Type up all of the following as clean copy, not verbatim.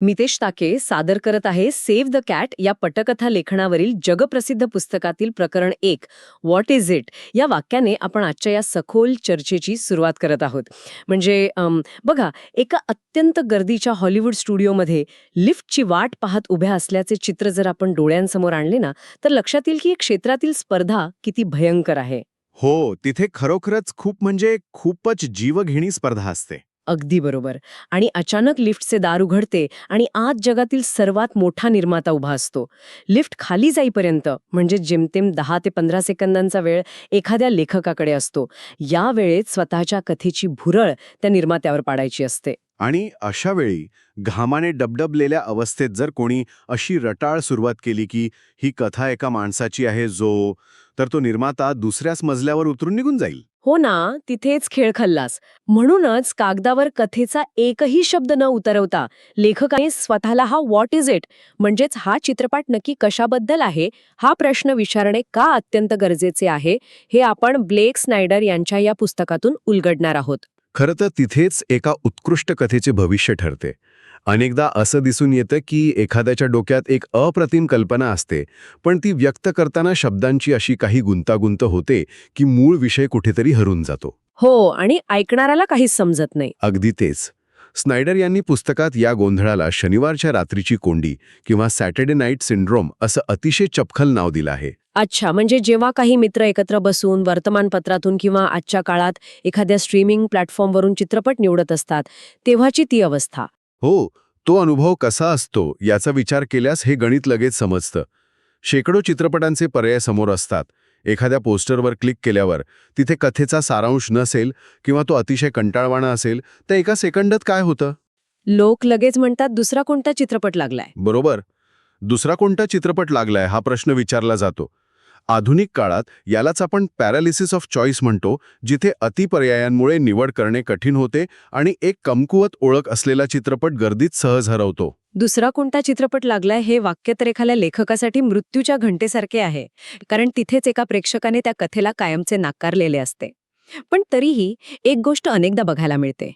मितेश ताके सादर करत आहे सेव्ह द कॅट या पटकथा लेखनावरील जगप्रसिद्ध पुस्तकातील प्रकरण 1 व्हॉट इज इट या वाक्याने आपण आजच्या या सखोल चर्चेची सुरुवात करत आहोत. म्हणजे बघा, एका अत्यंत गर्दीच्या हॉलिवूड स्टुडिओमध्ये लिफ्टची वाट पाहत उभ्या असल्याचे चित्र जर आपण डोळ्यांसमोर आणले ना, तर लक्षात येईल की क्षेत्रातील स्पर्धा किती भयंकर आहे. हो, तिथे खरोखरच खूपच जीवघेणी स्पर्धा असते. अगदी बरोबर. आणि अचानक लिफ्टचे दार उघडते आणि आत जगातील सर्वात मोठा निर्माता उभा असतो. लिफ्ट खाली जाईपर्यंत म्हणजे जेमतेम 10 ते 15 सेकंदांचा वेळ एखाद्या लेखकाकडे असतो. या वेळेत स्वतःच्या कथेची भुरळ त्या निर्मात्यावर पाडायची असते. आणि अशा वेळी घामाने डबडबलेल्या अवस्थेत जर कोणी अशी रटाळ सुरुवात केली की ही कथा एका माणसाची आहे तर तो निर्माता दुसऱ्याच मजल्यावर उतरून निघून जाईल. हो ना, तिथेच खेळ खल्लास. म्हणूनच कागदावर कथेचा एकही शब्द न उतरवता लेखकाने स्वतःला हा व्हॉट इज इट म्हणजेच हा चित्रपट नक्की कशाबद्दल आहे हा प्रश्न विचारणे का अत्यंत गरजेचे आहे हे आपण ब्लेक स्नायडर यांच्या या पुस्तकातून उलगडणार आहोत. खरं तर तिथेच एका उत्कृष्ट कथेचे भविष्य ठरते. अनेकदा असं दिसून येतं की एखाद्याच्या डोक्यात एक अप्रतिम कल्पना असते, पण ती व्यक्त करताना शब्दांची अशी काही गुंतागुंत होते की मूळ विषय कुठेतरी हरून जातो. हो, आणि ऐकणाऱ्याला काहीच समजत नाही. अगदी तेच. स्नायडर यांनी पुस्तकात या गोंधळाला शनिवारच्या रात्रीची कोंडी किंवा सॅटर्डे नाईट सिंड्रोम असं अतिशय चपखल नाव दिलं आहे. अच्छा, म्हणजे जेव्हा काही मित्र एकत्र बसून वर्तमानपत्रातून किंवा आजच्या काळात एखाद्या स्ट्रीमिंग प्लॅटफॉर्मवरून चित्रपट निवडत असतात, तेव्हाची ती अवस्था. हो, तो अनुभव कसा असतो याचा विचार केल्यास हे गणित लगेच समजतं. शेकडो चित्रपटांचे पर्याय समोर असतात. एखाद्या पोस्टरवर क्लिक केल्यावर तिथे कथेचा सारांश नसेल किंवा तो अतिशय कंटाळवाणा असेल तर एका सेकंदात काय होतं? लोक लगेच म्हणतात दुसरा कोणता चित्रपट लागलाय. बरोबर. दुसरा कोणता चित्रपट लागलाय हा प्रश्न विचारला जातो. आधुनिक काळात यालाच आपण पॅरालिसिस ऑफ चॉईस म्हणतो, जिथे अतिपर्यायांमुळे निवड करणे कठीण होते आणि एक कमकुवत ओळख असलेला चित्रपट गर्दीत सहज हरवतो. दुसरा कोणता चित्रपट लागलाय हे वाक्य तर एखाद्या लेखकासाठी मृत्यूच्या घंटेसारखे आहे, कारण तिथेच एका प्रेक्षकाने त्या कथेला कायमचे नाकारलेले असते. पण तरीही एक गोष्ट अनेकदा बघायला मिळते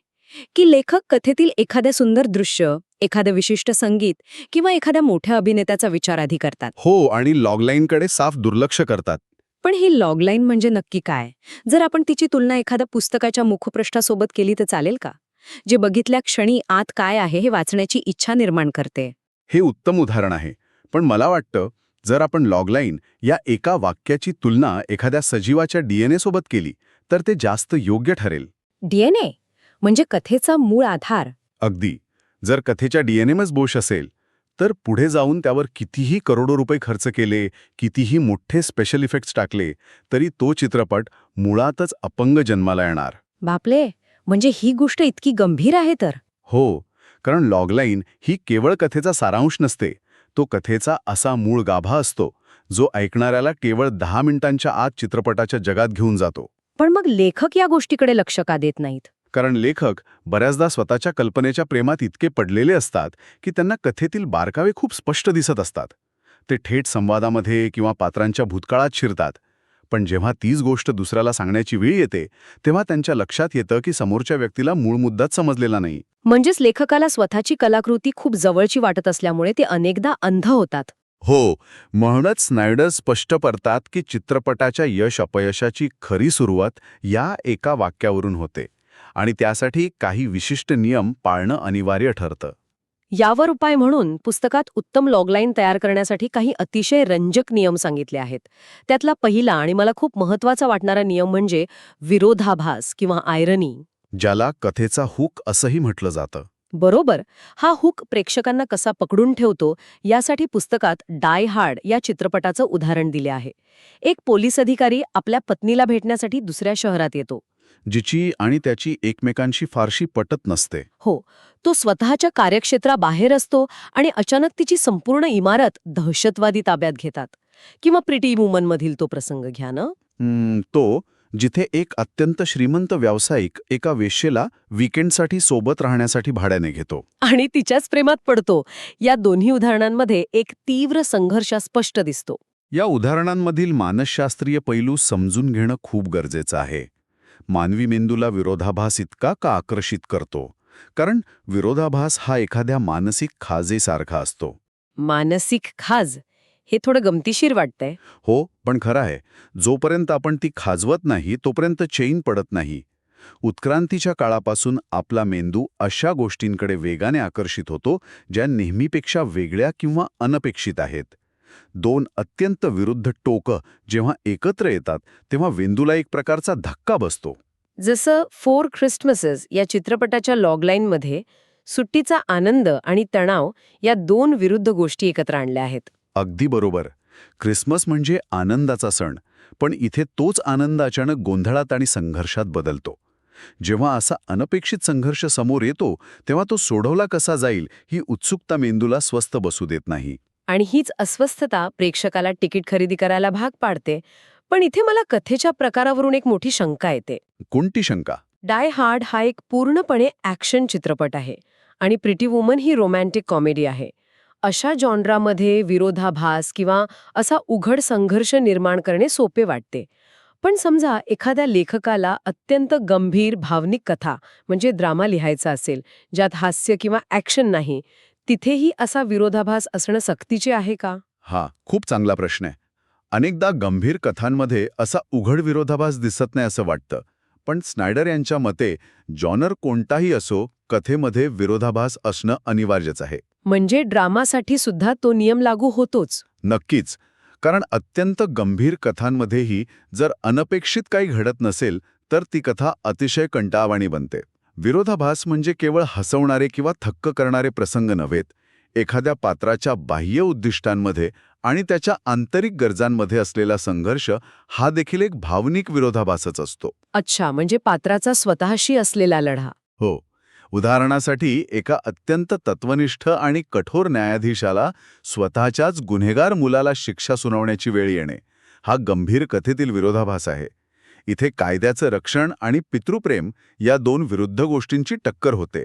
की लेखक कथेतील एखाद्या सुंदर दृश्य, एखादं विशिष्ट संगीत किंवा एखाद्या मोठ्या अभिनेत्याचा विचार आधी करतात. हो, आणि लॉगलाईनकडे साफ दुर्लक्ष करतात. पण ही लॉगलाईन म्हणजे नक्की काय? जर आपण तिची तुलना एखाद्या पुस्तकाच्या मुखपृष्ठासोबत केली तर चालेल का? जे बघितल्या क्षणी आत काय आहे हे वाचण्याची इच्छा निर्माण करते. हे उत्तम उदाहरण आहे. पण मला वाटतं, जर आपण लॉगलाईन या एका वाक्याची तुलना एखाद्या सजीवाच्या डीएनए सोबत केली तर ते जास्त योग्य ठरेल. डीएनए म्हणजे कथेचा मूळ आधार. अगदी. जर कथेच्या डीएनएमच दोष असेल तर पुढे जाऊन त्यावर कितीही करोडो रुपये खर्च केले, कितीही मोठे स्पेशल इफेक्ट्स टाकले, तरी तो चित्रपट मुळातच अपंग जन्माला येणार. बापले, म्हणजे ही गोष्ट इतकी गंभीर आहे तर? हो, कारण लॉगलाईन ही केवळ कथेचा सारांश नसते. तो कथेचा असा मूळ गाभा असतो जो ऐकणाऱ्याला केवळ 10 मिनिटांच्या आत चित्रपटाच्या जगात घेऊन जातो. पण मग लेखक या गोष्टीकडे लक्ष का देत नाहीत? कारण लेखक बऱ्याचदा स्वतःच्या कल्पनेच्या प्रेमात इतके पडलेले असतात की त्यांना कथेतील बारकावे खूप स्पष्ट दिसत असतात. ते थेट संवादामध्ये किंवा पात्रांच्या भूतकाळात शिरतात. पण जेव्हा तीच गोष्ट दुसऱ्याला सांगण्याची वेळ येते तेव्हा त्यांच्या लक्षात येतं की समोरच्या व्यक्तीला मूळ मुद्दाच समजलेला नाही. म्हणजेच लेखकाला स्वतःची कलाकृती खूप जवळची वाटत असल्यामुळे ते अनेकदा अंध होतात. हो, म्हणूनच स्नायडर स्पष्ट करतात की चित्रपटाच्या यश अपयशाची खरी सुरुवात या एका वाक्यावरून होते आणि त्यासाठी काही विशिष्ट नियम पाळणं अनिवार्य ठरतं. यावर उपाय म्हणून पुस्तकात उत्तम लॉगलाईन तयार करण्यासाठी काही अतिशय रंजक नियम सांगितले आहेत. त्यातला पहिला आणि मला खूप महत्त्वाचा वाटणारा नियम म्हणजे विरोधाभास किंवा आयरनी. ज्याला कथेचा हुक असंही म्हटलं जातं. बरोबर. हा हुक प्रेक्षकांना कसा पकडून ठेवतो यासाठी पुस्तकात डाय हार्ड या चित्रपटाचं उदाहरण दिले आहे. एक पोलीस अधिकारी आपल्या पत्नीला भेटण्यासाठी दुसऱ्या शहरात येतो. जिची आणि त्याची एकमेकांशी फारशी पटत नसते. हो, तो स्वतःच्या कार्यक्षेत्राबाहेर असतो आणि अचानक तिची संपूर्ण इमारत दहशतवादी ताब्यात घेतात. किंवा प्रिटी वुमनमधील तो प्रसंग घ्या ना. तो जिथे एक अत्यंत श्रीमंत व्यावसायिक एका वेश्येला वीकेंडसाठी सोबत राहण्यासाठी भाड्याने घेतो आणि तिच्याच प्रेमात पडतो. या दोन्ही उदाहरणांमध्ये एक तीव्र संघर्ष स्पष्ट दिसतो. या उदाहरणांमधील मानसशास्त्रीय पैलू समजून घेणं खूप गरजेचं आहे. मानवी मेंदूला विरोधाभास इतका का आकर्षित करतो कारण विरोधाभास हा एखाद्या मानसिक खाजेसारखा असतो. मानसिक खाज हे थोडं गमतीशीर वाटतंय. हो, पण खरं आहे. जोपर्यंत आपण ती खाजवत नाही तोपर्यंत चैन पडत नाही. उत्क्रांतीच्या काळापासून आपला मेंदू अशा गोष्टींकडे वेगाने आकर्षित होतो ज्या नेहमीपेक्षा वेगळ्या किंवा अनपेक्षित आहेत. दोन अत्यंत विरुद्ध टोकं जेव्हा एकत्र येतात तेव्हा मेंदूला एक प्रकारचा धक्का बसतो. जसं फोर ख्रिसमसेस या चित्रपटाच्या लॉगलाईनमध्ये सुट्टीचा आनंद आणि तणाव या दोन विरुद्ध गोष्टी एकत्र आणल्या आहेत. अगदी बरोबर. ख्रिसमस म्हणजे आनंदाचा सण, पण इथे तोच आनंद अचानक गोंधळात आणि संघर्षात बदलतो. जेव्हा असा अनपेक्षित संघर्ष समोर येतो तेव्हा तो सोडवला कसा जाईल ही उत्सुकता मेंदूला स्वस्थ बसू देत नाही. आणि हीच अस्वस्थता प्रेक्षकाला तिकीट खरेदी करायला भाग पाडते. पण इथे मला कथेच्या प्रकारावरून एक मोठी शंका येते. कोणती शंका? डाय हार्ड हा एक पूर्णपणे ॲक्शन चित्रपट आहे आणि प्रिटी वुमन ही रोमॅन्टिक कॉमेडी आहे. अशा जॉनरामध्ये विरोधाभास किंवा असा उघड संघर्ष निर्माण करणे सोपे वाटते. पण समजा एखाद्या लेखकाला अत्यंत गंभीर भावनिक कथा म्हणजे ड्रामा लिहायचा असेल, ज्यात हास्य किंवा ॲक्शन नाही, तिथेही असा विरोधाभास असणं सक्तीचे आहे का? हा खूप चांगला प्रश्न आहे. अनेकदा गंभीर कथांमध्ये असा उघड विरोधाभास दिसत नाही असं वाटतं. पण स्नायडर यांच्या मते जॉनर कोणताही असो, कथेमध्ये विरोधाभास असणं अनिवार्यच आहे. म्हणजे ड्रामासाठी सुद्धा तो नियम लागू होतोच. नक्कीच. कारण अत्यंत गंभीर कथांमध्येही जर अनपेक्षित काही घडत नसेल तर ती कथा अतिशय कंटाळवाणी बनते. विरोधाभास म्हणजे केवळ हसवणारे किंवा थक्क करणारे प्रसंग नव्हेत. एखाद्या पात्राच्या बाह्य उद्दिष्टांमध्ये आणि त्याच्या आंतरिक गरजांमध्ये असलेला संघर्ष हा देखील एक भावनिक विरोधाभासच असतो. अच्छा, म्हणजे पात्राचा स्वतःशी असलेला लढा. हो. उदाहरणासाठी एका अत्यंत तत्वनिष्ठ आणि कठोर न्यायाधीशाला स्वतःच्याच गुन्हेगार मुलाला शिक्षा सुनावण्याची वेळ येणे हा गंभीर कथेतील विरोधाभास आहे. इथे कायद्याचं रक्षण आणि पितृप्रेम या दोन विरुद्ध गोष्टींची टक्कर होते.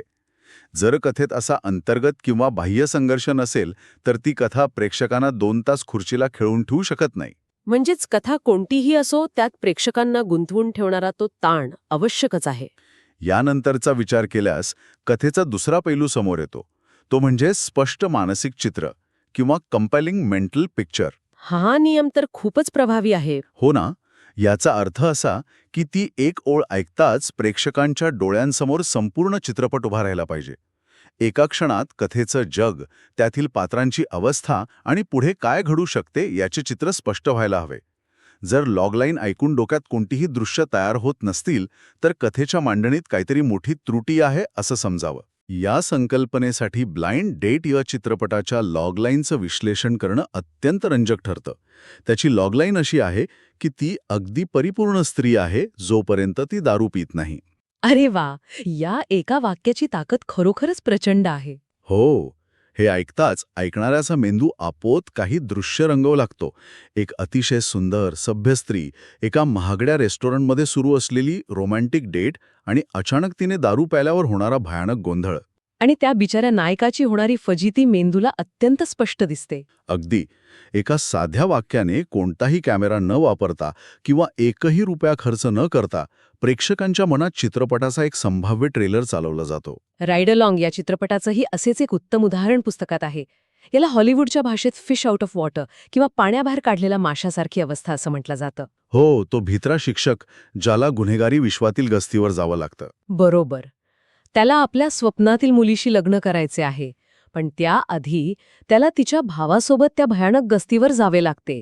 जर कथेत असा अंतर्गत किंवा बाह्य संघर्ष नसेल तर ती कथा प्रेक्षकांना 2 तास खुर्चीला खेळून ठेवू शकत नाही. म्हणजेच कथा कोणतीही असो, त्यात प्रेक्षकांना गुंतवून ठेवणारा तो ताण आवश्यकच आहे. यानंतरचा विचार केल्यास कथेचा दुसरा पैलू समोर येतो. तो म्हणजे स्पष्ट मानसिक चित्र किंवा कंपेलिंग मेंटल पिक्चर. हा नियम तर खूपच प्रभावी आहे. हो ना. याचा अर्थ असा की ती एक ओळ ऐकताच प्रेक्षकांच्या डोळ्यांसमोर संपूर्ण चित्रपट उभा राहिला पाहिजे. एका क्षणात कथेचं जग, त्यातील पात्रांची अवस्था आणि पुढे काय घडू शकते याचे चित्र स्पष्ट व्हायला हवे. जर लॉगलाईन ऐकून डोक्यात कोणतीही दृश्य तयार होत नसतील तर कथेच्या मांडणीत काहीतरी मोठी त्रुटी आहे असं समजावं. या संकल्पनेसाठी ब्लाइंड डेट या चित्रपटाच्या लॉगलाईनचं विश्लेषण करणं अत्यंत रंजक ठरतं. त्याची लॉगलाईन अशी आहे की ती अगदी परिपूर्ण स्त्री आहे जोपर्यंत ती दारू पित नाही. अरे वा, या एका वाक्याची ताकद खरोखरच प्रचंड आहे. हो. हे ऐकताच ऐकणाऱ्याचा मेंदू आपोत काही दृश्य रंगवू लागतो. एक अतिशय सुंदर, सभ्य स्त्री, एका महागड्या रेस्टॉरंटमध्ये सुरू असलेली रोमॅन्टिक डेट आणि अचानक तिने दारू प्यायल्यावर होणारा भयानक गोंधळ. आणि त्या बिचाऱ्या नायकाची होणारी फजिती मेंदूला अत्यंत स्पष्ट दिसते. अगदी. एका साध्या वाक्याने कोणताही कॅमेरा न वापरता किंवा एकही रुपया खर्च न करता प्रेक्षकांच्या मनात चित्रपटाचा एक संभाव्य ट्रेलर चालवला जातो. राईड अलॉंग या चित्रपटाचंही असेच एक उत्तम उदाहरण पुस्तकात आहे. याला हॉलिवूडच्या भाषेत फिश आउट ऑफ वॉटर किंवा पाण्याबाहेर काढलेला माशासारखी अवस्था असं म्हटलं जातं. हो, तो भित्रा शिक्षक ज्याला गुन्हेगारी विश्वातील गस्तीवर जावं लागतं. बरोबर. त्याला आपल्या स्वप्नातील मुलीशी लग्न करायचे आहे, पण त्याआधी त्याला तिच्या भावासोबत त्या भयानक गस्तीवर जावे लागते.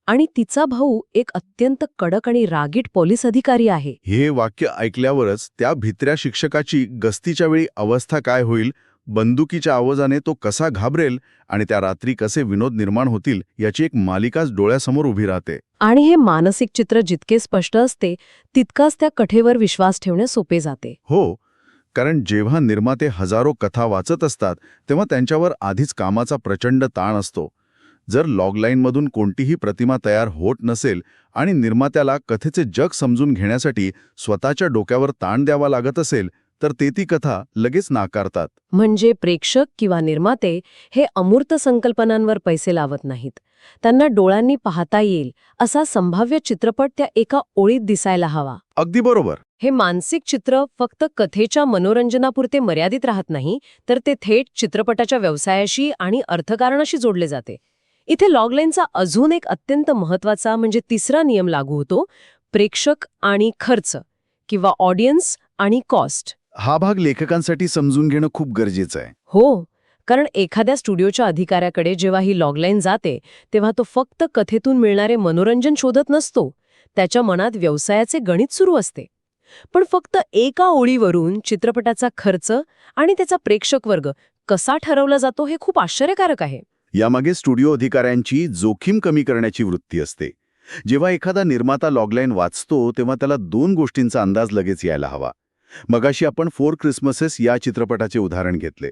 आणि तिचा भाऊ एक अत्यंत कडक आणि रागीट पोलीस अधिकारी आहे. हे वाक्य ऐकल्यावरच त्या भित्र्या शिक्षकाची गस्तीच्या वेळी अवस्था काय होईल, बंदुकीच्या आवाजाने तो कसा घाबरेल आणि त्या रात्री कसे विनोद निर्माण होतील याची एक मालिकाच डोळ्यासमोर उभी राहते. आणि हे मानसिक चित्र जितके स्पष्ट असते तितकाच त्या कथेवर विश्वास ठेवणे सोपे जाते. हो, कारण जेव्हा निर्माते हजारो कथा वाचत असतात तेव्हा त्यांच्यावर आधीच कामाचा प्रचंड ताण असतो. जर लॉगलाईनमधून कोणतीही प्रतिमा तयार होत नसेल आणि निर्मात्याला कथेचे जग समजून घेण्यासाठी स्वतःच्या डोक्यावर ताण द्यावा लागत असेल तर ते ती कथा लगेच नाकारतात. म्हणजे प्रेक्षक किंवा निर्माते हे अमूर्त संकल्पनांवर पैसे लावत नाहीत. त्यांना डोळ्यांनी पाहता येईल असा संभाव्य चित्रपट त्या एका ओळीत दिसायला हवा. अगदी बरोबर. हे मानसिक चित्र फक्त कथेच्या मनोरंजनापुरते मर्यादित राहत नाही, तर ते थेट चित्रपटाच्या व्यवसायाशी आणि अर्थकारणाशी जोडले जाते. इथे लॉगलाईनचा अजून एक अत्यंत महत्वाचा म्हणजे तिसरा नियम लागू होतो, प्रेक्षक आणि खर्च किंवा ऑडियन्स आणि कॉस्ट. हा भाग लेखकांसाठी समजून घेणं खूप गरजेचं आहे. हो, कारण एखाद्या स्टुडिओच्या अधिकाऱ्याकडे जेव्हा ही लॉगलाईन जाते, तेव्हा तो फक्त कथेतून मिळणारे मनोरंजन शोधत नसतो. त्याच्या मनात व्यवसायाचे गणित सुरू असते. पण फक्त एका ओळीवरून चित्रपटाचा खर्च आणि त्याचा प्रेक्षक वर्ग कसा ठरवला जातो हे खूप आश्चर्यकारक आहे. यामागे स्टुडिओ अधिकाऱ्यांची जोखीम कमी करण्याची वृत्ती असते. जेव्हा एखादा निर्माता लॉगलाईन वाचतो तेव्हा त्याला 2 गोष्टींचा अंदाज लगेच यायला हवा. मगाशी आपण 4 क्रिसमसेस या चित्रपटाचे उदाहरण घेतले.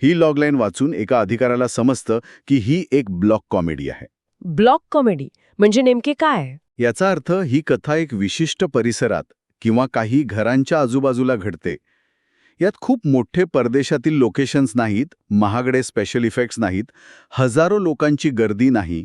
ही लॉगलाईन वाचून एका अधिकाऱ्याला समजतं की ही एक ब्लॉक कॉमेडी आहे. ब्लॉक कॉमेडी म्हणजे नेमके काय? याचा अर्थ ही कथा एक विशिष्ट परिसरात किंवा काही घरांच्या आजूबाजूला घडते. यात खूप मोठे परदेशातील लोकेशन्स नाहीत, महागडे स्पेशल इफेक्ट्स नाहीत, हजारो लोकांची गर्दी नाही.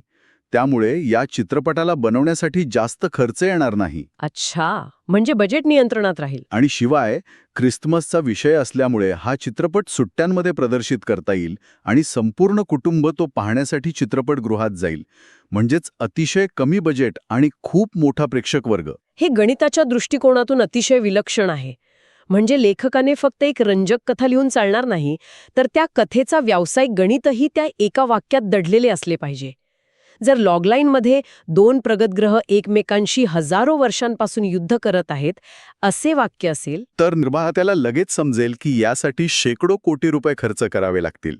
त्यामुळे या चित्रपटाला बनवण्यासाठी जास्त खर्च येणार नाही. अच्छा, म्हणजे बजेट नियंत्रणात राहील. आणि शिवाय ख्रिसमसचा विषय असल्यामुळे हा चित्रपट सुट्ट्यांमध्ये प्रदर्शित करता येईल आणि संपूर्ण कुटुंब तो पाहण्यासाठी चित्रपटगृहात जाईल. म्हणजेच अतिशय कमी बजेट आणि खूप मोठा प्रेक्षक वर्ग. हे गणिताच्या दृष्टिकोनातून अतिशय विलक्षण आहे. म्हणजे लेखकाने फक्त एक रंजक कथा लिहून चालणार नाही, तर त्या कथेचा व्यावसायिक गणितही त्या एका वाक्यात दडलेले असले पाहिजे. जर लॉगलाईनमध्ये 2 प्रगतग्रह एकमेकांशी हजारो वर्षांपासून युद्ध करत आहेत असे वाक्य असेल, तर निर्मात्याला लगेच समजेल की यासाठी शेकडो कोटी रुपये खर्च करावे लागतील.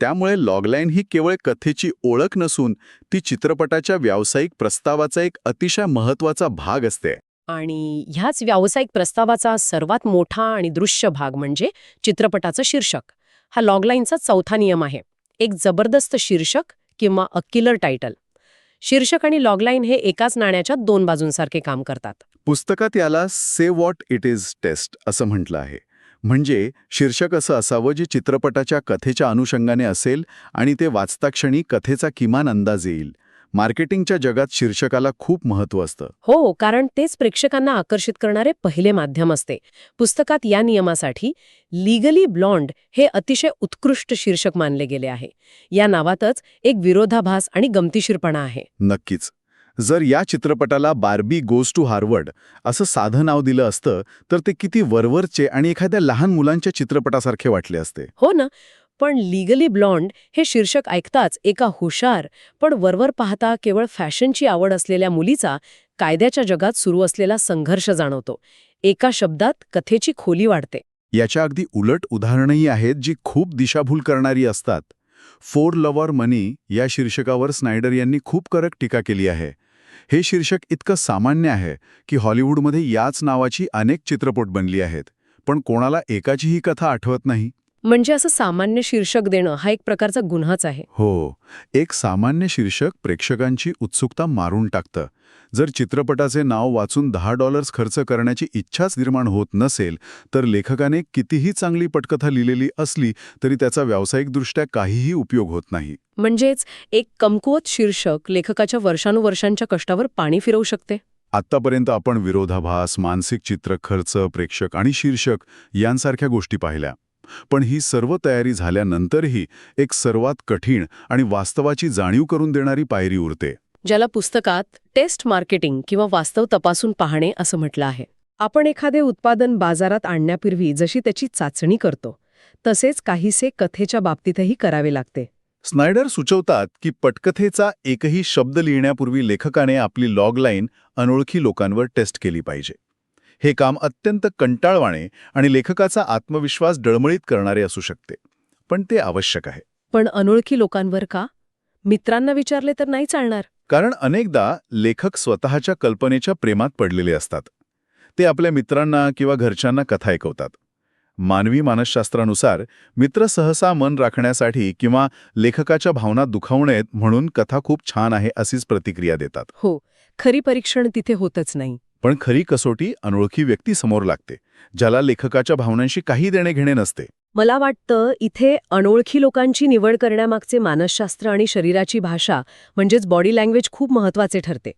त्यामुळे लॉगलाईन ही केवळ कथेची ओळख नसून ती चित्रपटाच्या व्यावसायिक प्रस्तावाचा एक अतिशय महत्त्वाचा भाग असते. आणि ह्याच व्यावसायिक प्रस्तावाचा सर्वात मोठा आणि दृश्य भाग म्हणजे चित्रपटाचं शीर्षक. हा लॉगलाईनचा चौथा नियम आहे. एक जबरदस्त शीर्षक किंवा अ किलर टायटल. शीर्षक आणि लॉगलाईन हे एकाच नाण्याच्या 2 बाजूंसारखे काम करतात. पुस्तकात याला say what it is test असं म्हटलं आहे. म्हणजे शीर्षक असं असावं जे चित्रपटाच्या कथेच्या अनुषंगाने असेल आणि ते वाचताक्षणी कथेचा किमान अंदाज येईल. मार्केटिंगच्या जगात शीर्षकाला खूप महत्त्व असतं. हो, कारण तेच प्रेक्षकांना आकर्षित करणारे पहिले माध्यम असते. पुस्तकात या नियमासाठी लीगली ब्लॉन्ड हे अतिशय उत्कृष्ट शीर्षक मानले गेले आहे. या नावातच एक विरोधाभास आणि गमतीशीरपणा आहे. नक्कीच. जर या चित्रपटाला बार्बी गोज टू हार्वर्ड असं साधं नाव दिलं असतं तर ते किती वरवरचे आणि एखाद्या लहान मुलांच्या चित्रपटासारखे वाटले असते. हो ना, पण लीगली ब्लॉन्ड हे शीर्षक ऐकताच एका हुशार पण वरवर पाहता केवळ फॅशनची आवड असलेल्या मुलीचा कायद्याच्या जगात सुरू असलेला संघर्ष जाणवतो. एका शब्दात कथेची खोली वाढते. याच्या अगदी उलट उदाहरणंही आहेत जी खूप दिशाभूल करणारी असतात. फॉर लव्ह ऑर मनी या शीर्षकावर स्नायडर यांनी खूप कडक टीका केली आहे. हे शीर्षक इतकं सामान्य आहे की हॉलिवूडमध्ये याच नावाची अनेक चित्रपट बनली आहेत, पण कोणाला एकाचीही कथा आठवत नाही. म्हणजे असं सामान्य शीर्षक देणं हा एक प्रकारचा गुन्हाच आहे. हो, एक सामान्य शीर्षक प्रेक्षकांची उत्सुकता मारून टाकतं. जर चित्रपटाचे नाव वाचून $10 खर्च करण्याची इच्छाच निर्माण होत नसेल तर लेखकाने कितीही चांगली पटकथा लिहिलेली असली तरी त्याचा व्यावसायिकदृष्ट्या काहीही उपयोग होत नाही. म्हणजेच एक कमकुवत शीर्षक लेखकाच्या वर्षानुवर्षांच्या कष्टावर पाणी फिरवू शकते. आत्तापर्यंत आपण विरोधाभास, मानसिक चित्र, खर्च, प्रेक्षक आणि शीर्षक यांसारख्या गोष्टी पाहिल्या. पण ही सर्व तयारी झाल्यानंतरही एक सर्वात कठीण आणि वास्तवाची जाणीव करून देणारी पायरी उरते, ज्याला पुस्तकात टेस्ट मार्केटिंग किंवा वास्तव तपासून पाहणे असं म्हटलं आहे. आपण एखादे उत्पादन बाजारात आणण्यापूर्वी जशी त्याची चाचणी करतो तसेच काहीसे कथेच्या बाबतीतही करावे लागते. स्नायडर सुचवतात की पटकथेचा एकही शब्द लिहिण्यापूर्वी लेखकाने आपली लॉगलाईन अनोळखी लोकांवर टेस्ट केली पाहिजे. हे काम अत्यंत कंटाळवाणे आणि लेखकाचा आत्मविश्वास डळमळीत करणारे असू शकते, पण ते आवश्यक आहे. पण अनोळखी लोकांवर का? मित्रांना विचारले तर नाही चालणार. कारण अनेकदा लेखक स्वतःच्या कल्पनेच्या प्रेमात पडलेले असतात. ते आपल्या मित्रांना किंवा घरच्यांना कथा ऐकवतात. मानवी मानसशास्त्रानुसार मित्र सहसा मन राखण्यासाठी किंवा लेखकाच्या भावना दुखावू नयेत म्हणून कथा खूप छान आहे अशीच प्रतिक्रिया देतात. हो, खरी परीक्षण तिथे होतच नाही. पण खरी कसोटी अनोळखी व्यक्ती समोर लागते, ज्याला लेखकाच्या भावनांशी काही देणे-घेणे नसते. मला वाटतं इथे अनोळखी लोकांची निवड करण्यामागचे मानसशास्त्र आणि शरीराची भाषा म्हणजेच बॉडी लँग्वेज खूप महत्वाचे ठरते.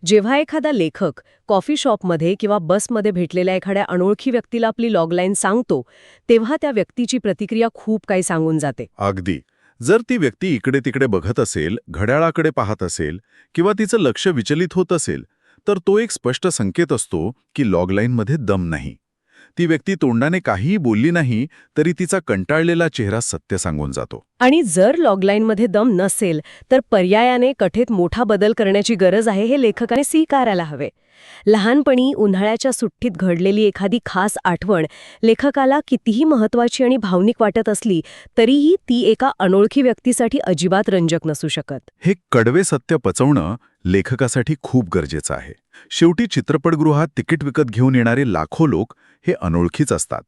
जेव्हा एखादा लेखक कॉफी शॉपमध्ये किंवा बसमध्ये भेटलेल्या एखाद्या अनोळखी व्यक्तीला आपली लॉगलाईन सांगतो, तेव्हा त्या व्यक्तीची प्रतिक्रिया खूप काही सांगून जाते. अगदी. जर ती व्यक्ती इकडे-तिकडे बघत असेल, घड्याळाकडे पाहत असेल किंवा तिचं लक्ष विचलित होत असेल, तर तो एक स्पष्ट संकेत असतो की लॉगलाईनमध्ये दम नाही. ती व्यक्ती तोंडाने काहीही बोलली नाही तरी तिचा कंटाळलेला चेहरा सत्य सांगून जातो. आणि जर लॉगलाईनमध्ये दम नसेल तर पर्यायाने कथेत मोठा बदल करण्याची गरज आहे हे लेखकाने स्वीकारायला हवे. लहानपणी उन्हाळ्याच्या सुट्टीत घडलेली एखादी खास आठवण लेखकाला कितीही महत्वाची आणि भावनिक वाटत असली तरीही ती एका अनोळखी व्यक्तीसाठी अजिबात रंजक नसू शकत. हे कडवे सत्य पचवणं लेखकासाठी खूप गरजेचं आहे. शेवटी चित्रपटगृहात तिकीट विकत घेऊन येणारे लाखो लोक हे अनोळखीच असतात.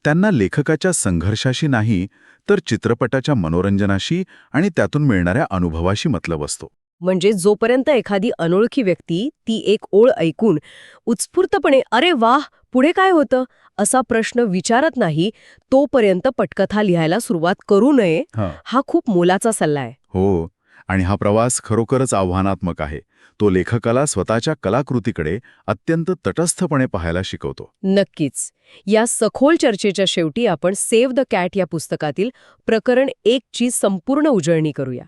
त्यांना लेखकाच्या संघर्षाशी नाही तर चित्रपटाच्या मनोरंजनाशी आणि त्यातून मिळणाऱ्या अनुभवाशी मतलब असतो. म्हणजे जोपर्यंत एखादी अनोळखी व्यक्ती ती एक ओळ ऐकून उत्स्फूर्तपणे "अरे वाह, पुढे काय होतं?" असा प्रश्न विचारत नाही, तोपर्यंत पटकथा लिहायला सुरुवात करू नये, हा खूप मोलाचा सल्ला आहे. हो, आणि हा प्रवास खरोखरच आव्हानात्मक आहे. तो लेखकाला स्वतःच्या कलाकृतीकडे अत्यंत तटस्थपणे पाहायला शिकवतो. नक्कीच. या सखोल चर्चेच्या शेवटी आपण सेव्ह द कॅट या पुस्तकातील प्रकरण 1 ची संपूर्ण उजळणी करूया.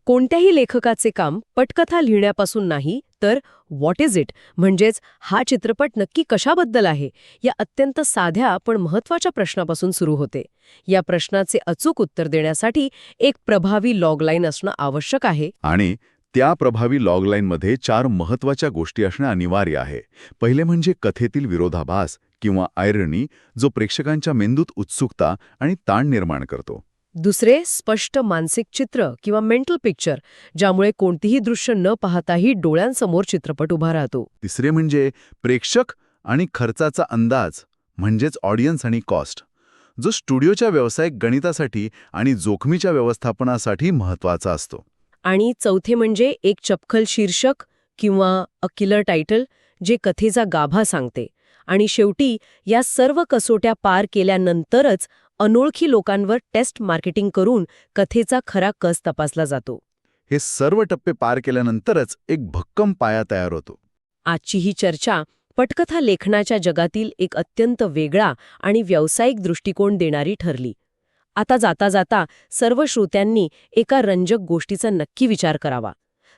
कोणत्याही लेखकाचे काम पटकथा लिहिण्यापासून नाही तर व्हॉट इज इट म्हणजेच हा चित्रपट नक्की कशाबद्दल आहे या अत्यंत साध्या पण महत्वाच्या प्रश्नापासून सुरू होते. या प्रश्नाचे अचूक उत्तर देण्यासाठी एक प्रभावी लॉगलाईन असणं आवश्यक आहे. आणि त्या प्रभावी लॉगलाईनमध्ये 4 महत्वाच्या गोष्टी असणे अनिवार्य आहे. पहिले म्हणजे कथेतील विरोधाभास किंवा आयरनी, जो प्रेक्षकांच्या मेंदूत उत्सुकता आणि ताण निर्माण करतो. दुसरे, स्पष्ट मानसिक चित्र किंवा मेंटल पिक्चर, ज्यामुळे कोणतीही दृश्य न पाहताही डोळ्यांसमोर चित्रपट उभा राहतो. तिसरे म्हणजे प्रेक्षक आणि खर्चाचा अंदाज, म्हणजेच ऑडियन्स आणि कॉस्ट, जो स्टुडिओच्या व्यावसायिक गणितासाठी आणि जोखमीच्या व्यवस्थापनासाठी महत्वाचा असतो. आणि चौथे म्हणजे एक चपखल शीर्षक किंवा अ किलर टायटल, जे कथेचा गाभा सांगते. आणि शेवटी या सर्व कसोट्या पार केल्यानंतरच अनोळखी लोकांवर टेस्ट मार्केटिंग करून कथेचा खरा कस तपासला जातो. हे सर्व टप्पे पार केल्यानंतरच एक भक्कम पाया तयार होतो. आजची ही चर्चा पटकथा लेखनाच्या जगातील एक अत्यंत वेगळा आणि व्यावसायिक दृष्टिकोन देणारी ठरली. आता जाता जाता सर्व श्रोत्यांनी एका रंजक गोष्टीचा नक्की विचार करावा.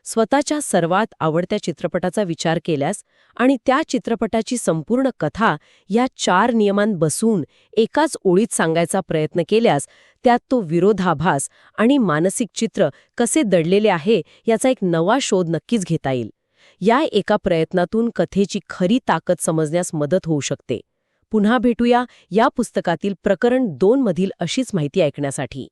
स्वतःच्या सर्वात आवडत्या चित्रपटाचा विचार केल्यास आणि त्या चित्रपटाची संपूर्ण कथा या 4 नियमांत बसून एकाच ओळीत सांगायचा प्रयत्न केल्यास त्यात तो विरोधाभास आणि मानसिक चित्र कसे दडलेले आहे याचा एक नवा शोध नक्कीच घेता येईल. या एका प्रयत्नातून कथेची खरी ताकद समजण्यास मदत होऊ शकते. पुन्हा भेटूया या पुस्तकातील प्रकरण 2 मधील अशीच माहिती ऐकण्यासाठी.